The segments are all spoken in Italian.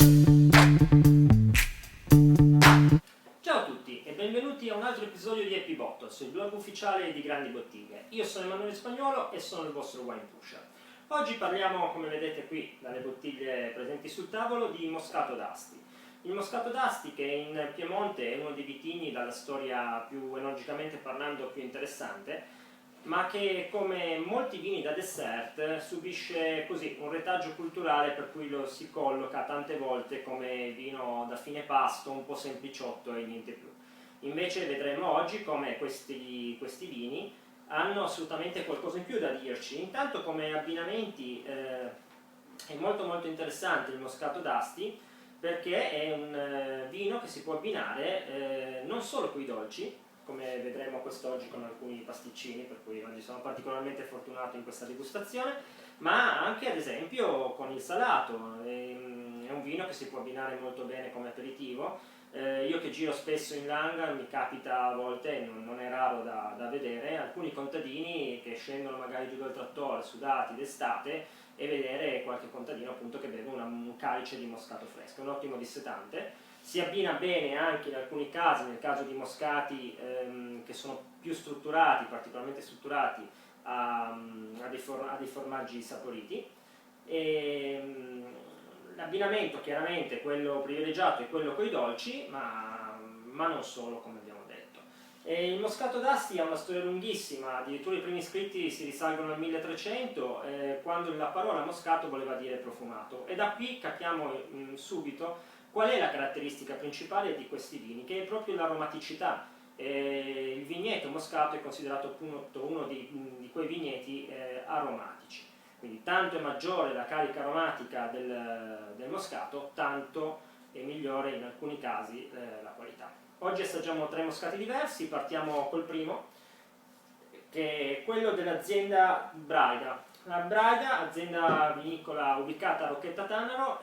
Ciao a tutti e benvenuti a un altro episodio di Happy Bottles, il blog ufficiale di Grandi Bottiglie. Io sono Emanuele Spagnolo e sono il vostro wine pusher. Oggi parliamo, come vedete qui dalle bottiglie presenti sul tavolo, di Moscato d'Asti. Il Moscato d'Asti, che in Piemonte è uno dei vitigni dalla storia più enologicamente parlando più interessante, ma che come molti vini da dessert subisce così un retaggio culturale per cui lo si colloca tante volte come vino da fine pasto, un po' sempliciotto e niente più. Invece vedremo oggi come questi vini hanno assolutamente qualcosa in più da dirci. Intanto come abbinamenti è molto interessante il Moscato d'Asti, perché è un vino che si può abbinare non solo con i dolci, come vedremo quest'oggi con alcuni pasticcini, per cui oggi sono particolarmente fortunato in questa degustazione, ma anche ad esempio con il salato. È un vino che si può abbinare molto bene come aperitivo. Io che giro spesso in Langa mi capita a volte, non è raro da vedere, alcuni contadini che scendono magari giù dal trattore sudati d'estate e vedere qualche contadino appunto che beve un calice di moscato fresco, un ottimo dissetante. Si abbina bene anche in alcuni casi, nel caso di moscati che sono più strutturati, particolarmente strutturati, a dei formaggi saporiti. L'abbinamento chiaramente quello privilegiato è quello con i dolci, ma non solo, come abbiamo detto. Il Moscato d'Asti ha una storia lunghissima, addirittura i primi scritti si risalgono al 1300, quando la parola moscato voleva dire profumato, e da qui capiamo subito qual è la caratteristica principale di questi vini, che è proprio l'aromaticità. Il vigneto moscato è considerato appunto uno di quei vigneti aromatici. Quindi tanto è maggiore la carica aromatica del moscato, tanto è migliore in alcuni casi la qualità. Oggi assaggiamo 3 moscati diversi, partiamo col primo, che è quello dell'azienda Braida. La Braida, azienda vinicola ubicata a Rocchetta Tanaro,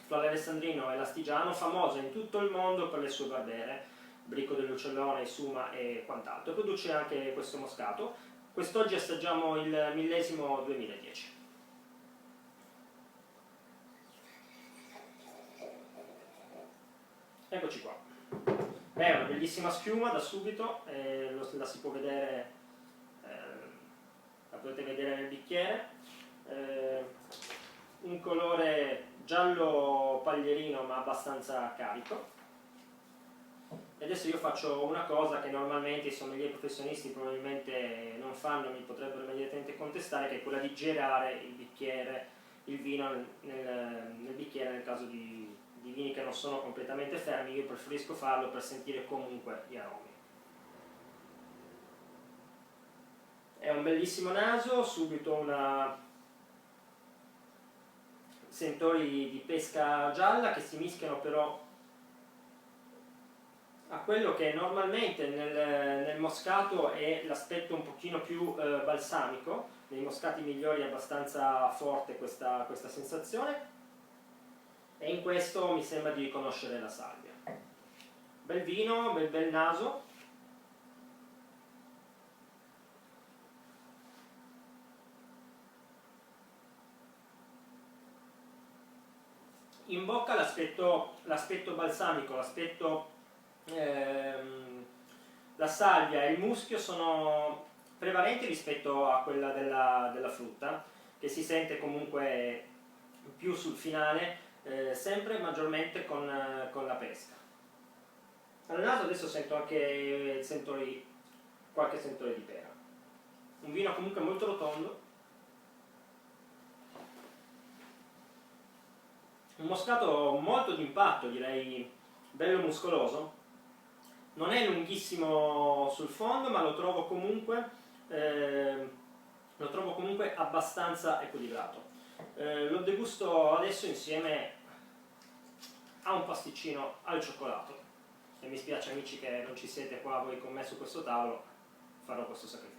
fra l'Alessandrino e l'Astigiano, famosa in tutto il mondo per le sue barbere, Bricco dell'Uccellone, Suma e quant'altro. Produce anche questo moscato. Quest'oggi assaggiamo il millesimo 2010. Eccoci qua. È una bellissima schiuma da subito, la si può vedere, la potete vedere nel bicchiere. Un colore giallo paglierino ma abbastanza carico. E adesso io faccio una cosa che normalmente i sommelier professionisti probabilmente non fanno, mi potrebbero immediatamente contestare, che è quella di girare il vino nel bicchiere nel caso di vini che non sono completamente fermi. Io preferisco farlo per sentire comunque gli aromi. È un bellissimo naso, subito una sentori di pesca gialla che si mischiano però a quello che normalmente nel moscato è l'aspetto un pochino più balsamico. Nei moscati migliori è abbastanza forte questa sensazione, e in questo mi sembra di riconoscere la salvia. Bel vino, bel naso. In bocca l'aspetto balsamico, la salvia e il muschio sono prevalenti rispetto a quella della frutta, che si sente comunque più sul finale, sempre maggiormente con la pesca. Al naso adesso sento anche qualche sentore di pera. Un vino comunque molto rotondo. Un moscato molto d'impatto, direi bello muscoloso. Non è lunghissimo sul fondo, ma lo trovo comunque abbastanza equilibrato. Lo degusto adesso insieme a un pasticcino al cioccolato, e mi spiace amici che non ci siete qua voi con me su questo tavolo, farò questo sacrificio.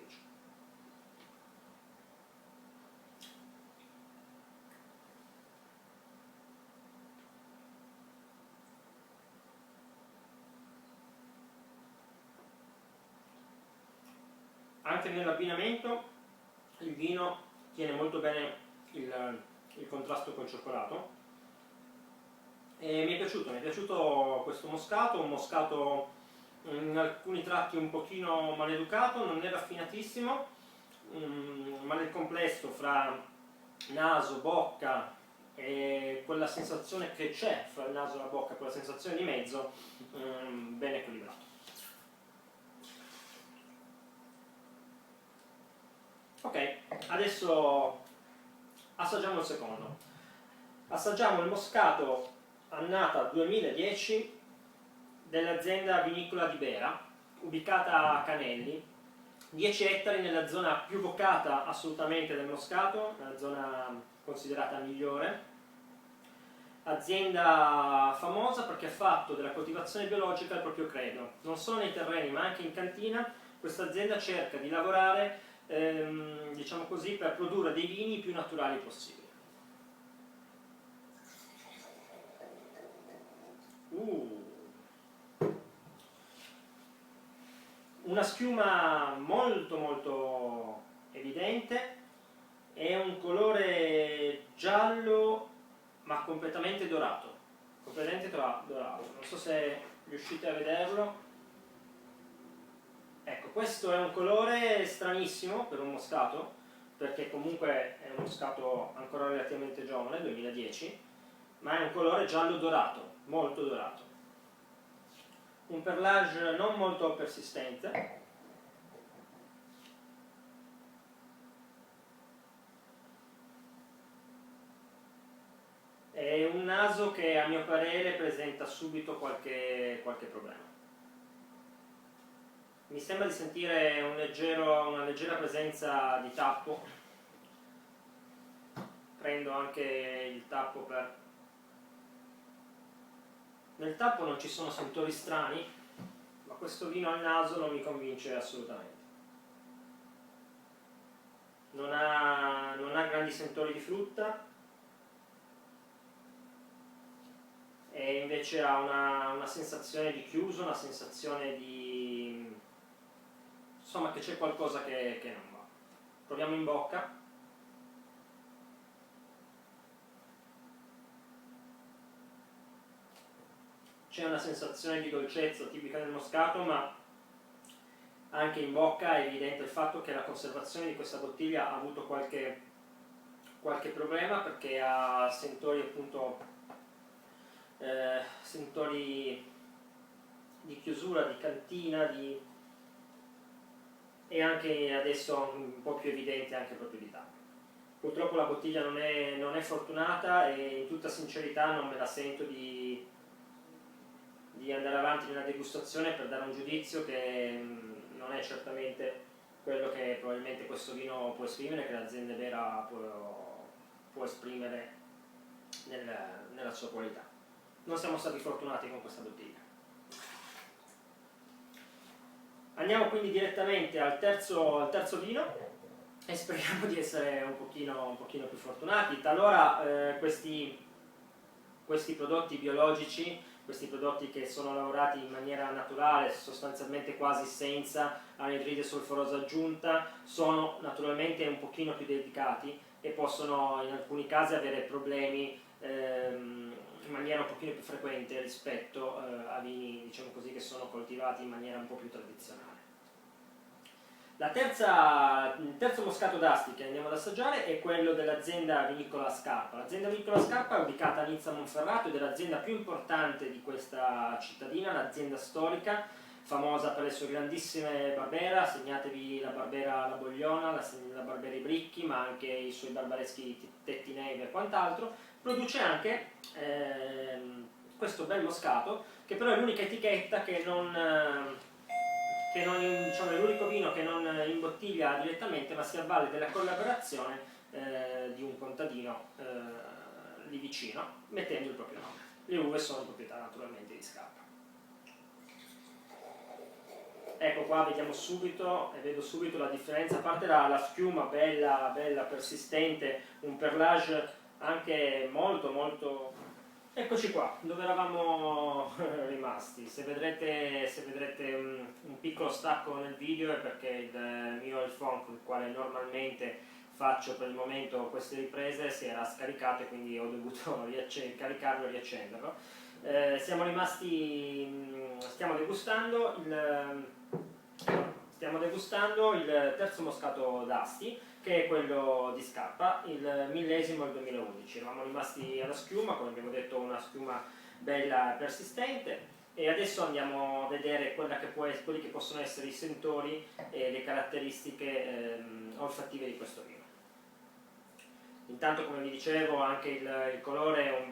Anche nell'abbinamento il vino tiene molto bene il contrasto col cioccolato. E mi è piaciuto questo moscato, un moscato in alcuni tratti un pochino maleducato, non è raffinatissimo, ma nel complesso fra naso, bocca e quella sensazione che c'è fra il naso e la bocca, quella sensazione di mezzo, ben equilibrato. Ok, adesso assaggiamo il secondo. Assaggiamo il moscato annata 2010 dell'azienda vinicola di Bera, ubicata a Canelli, 10 ettari nella zona più vocata assolutamente del moscato, la zona considerata migliore. Azienda famosa perché ha fatto della coltivazione biologica il proprio credo, non solo nei terreni ma anche in cantina. Questa azienda cerca di lavorare diciamo così, per produrre dei vini più naturali possibili. Una schiuma molto molto evidente e un colore giallo ma completamente dorato, non so se riuscite a vederlo. Ecco, questo è un colore stranissimo per un moscato, perché comunque è un moscato ancora relativamente giovane, 2010, ma è un colore giallo dorato, molto dorato. Un perlage non molto persistente, e un naso che a mio parere presenta subito qualche problema. Mi sembra di sentire una leggera presenza di tappo. Prendo anche il tappo per... Nel tappo non ci sono sentori strani, ma questo vino al naso non mi convince assolutamente. Non ha grandi sentori di frutta, e invece ha una sensazione di chiuso, una sensazione di... insomma che c'è qualcosa che non va. Proviamo in bocca. C'è una sensazione di dolcezza tipica del moscato, ma anche in bocca è evidente il fatto che la conservazione di questa bottiglia ha avuto qualche problema, perché ha sentori appunto sentori di chiusura, di cantina, e anche adesso un po' più evidente anche proprio di tappo. Purtroppo la bottiglia non è fortunata e in tutta sincerità non me la sento di andare avanti nella degustazione per dare un giudizio che non è certamente quello che probabilmente questo vino può esprimere, che l'azienda Bera può esprimere nella sua qualità. Non siamo stati fortunati con questa bottiglia. Andiamo quindi direttamente al terzo vino e speriamo di essere un pochino più fortunati. Talora questi prodotti biologici, questi prodotti che sono lavorati in maniera naturale, sostanzialmente quasi senza anidride solforosa aggiunta, sono naturalmente un pochino più delicati e possono in alcuni casi avere problemi in maniera un pochino più frequente rispetto a vini, diciamo così, che sono coltivati in maniera un po' più tradizionale. Il terzo moscato d'Asti che andiamo ad assaggiare è quello dell'azienda vinicola Scarpa. L'azienda vinicola Scarpa è ubicata a Nizza Monferrato ed è l'azienda più importante di questa cittadina, l'azienda storica, famosa per le sue grandissime Barbera. Segnatevi la Barbera La Bogliona, la Barbera I Bricchi, ma anche i suoi barbareschi Tetti Neve e quant'altro. Produce anche questo bel moscato, che però è l'unica etichetta che diciamo, è l'unico vino che non imbottiglia direttamente, ma si avvale della collaborazione di un contadino lì vicino, mettendo il proprio nome. Le uve sono proprietà naturalmente di Scarpa. Ecco qua, vediamo subito, e vedo subito la differenza, a parte la schiuma bella persistente, un perlage anche molto... Eccoci qua, dove eravamo rimasti. Se vedrete un piccolo stacco nel video è perché il mio iPhone, con il quale normalmente faccio per il momento queste riprese si era scaricato e quindi ho dovuto caricarlo e riaccenderlo. Stiamo degustando il terzo moscato d'Asti, che è quello di Scarpa, il 1000esimo del 2011. Eravamo rimasti alla schiuma, come abbiamo detto una schiuma bella e persistente, e adesso andiamo a vedere quelli che possono essere i sentori e le caratteristiche olfattive di questo vino. Intanto, come vi dicevo, anche il colore è un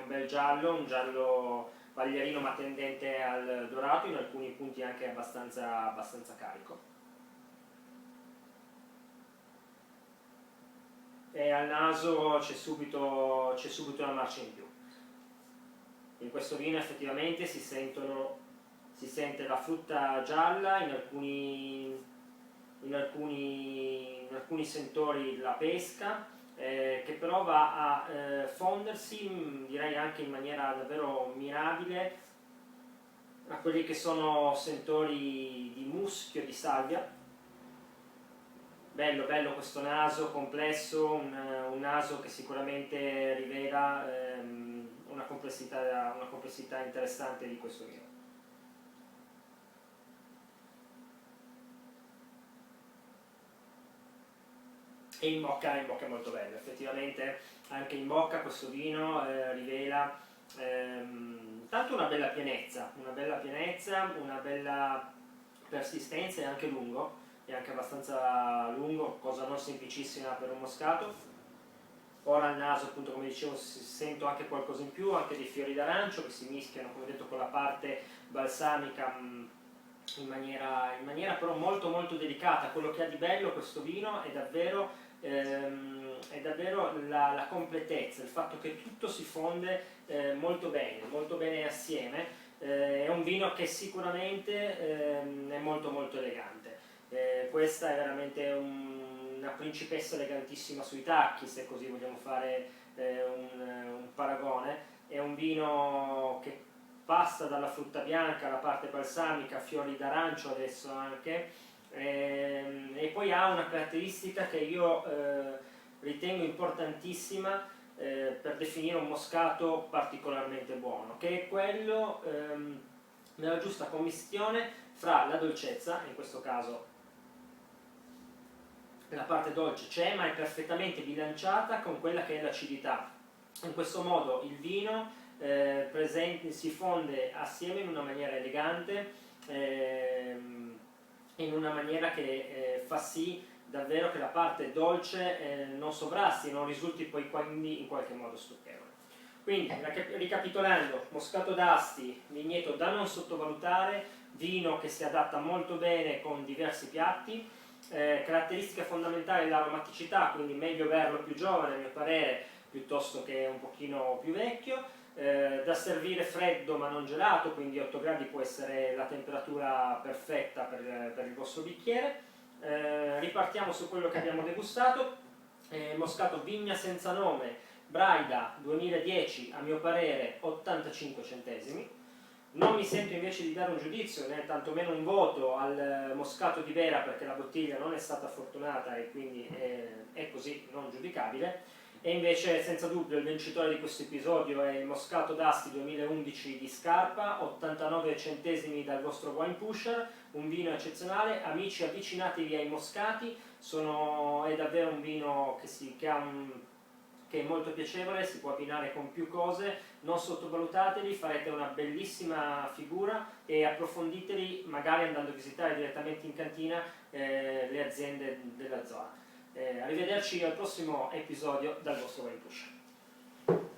bel giallo, un giallo paglierino ma tendente al dorato, in alcuni punti anche abbastanza carico. E al naso c'è subito una marcia in più. In questo vino effettivamente si sente la frutta gialla, in alcuni sentori la pesca, che però va a fondersi, direi anche in maniera davvero mirabile, a quelli che sono sentori di muschio, di salvia. Bello questo naso complesso, un naso che sicuramente rivela una complessità interessante di questo vino. E in bocca è molto bello, effettivamente anche in bocca questo vino rivela tanto una bella pienezza, una bella persistenza e anche lungo, è anche abbastanza lungo, cosa non semplicissima per un moscato. Ora al naso, appunto, come dicevo, sento anche qualcosa in più, anche dei fiori d'arancio che si mischiano, come detto, con la parte balsamica in maniera però molto delicata. Quello che ha di bello questo vino è davvero la completezza, il fatto che tutto si fonde molto bene assieme. È un vino che sicuramente è molto elegante. Questa è veramente una principessa elegantissima sui tacchi, se così vogliamo fare un paragone. È un vino che passa dalla frutta bianca alla parte balsamica, fiori d'arancio adesso anche, e poi ha una caratteristica che io ritengo importantissima per definire un moscato particolarmente buono, che è quello nella giusta commistione fra la dolcezza, in questo caso la parte dolce c'è, ma è perfettamente bilanciata con quella che è l'acidità. In questo modo il vino si fonde assieme in una maniera elegante, in una maniera che fa sì davvero che la parte dolce non sovrasti, non risulti poi quindi in qualche modo stucchevole. Quindi, ricapitolando, Moscato d'Asti, vigneto da non sottovalutare, vino che si adatta molto bene con diversi piatti. Caratteristica fondamentale l'aromaticità, quindi meglio berlo più giovane a mio parere piuttosto che un pochino più vecchio, da servire freddo ma non gelato, quindi 8 gradi può essere la temperatura perfetta per il vostro bicchiere. Ripartiamo su quello che abbiamo degustato. Moscato Vigna Senza Nome, Braida 2010, a mio parere 85 centesimi. Non mi sento invece di dare un giudizio, né tantomeno un voto al Moscato di Vera, perché la bottiglia non è stata fortunata e quindi è così non giudicabile. E invece senza dubbio il vincitore di questo episodio è il Moscato d'Asti 2011 di Scarpa, 89 centesimi dal vostro Wine Pusher, un vino eccezionale. Amici, avvicinatevi ai moscati, è davvero un vino che è molto piacevole, si può abbinare con più cose, non sottovalutateli, farete una bellissima figura e approfonditeli magari andando a visitare direttamente in cantina le aziende della zona. Arrivederci al prossimo episodio dal vostro Wine Pusher.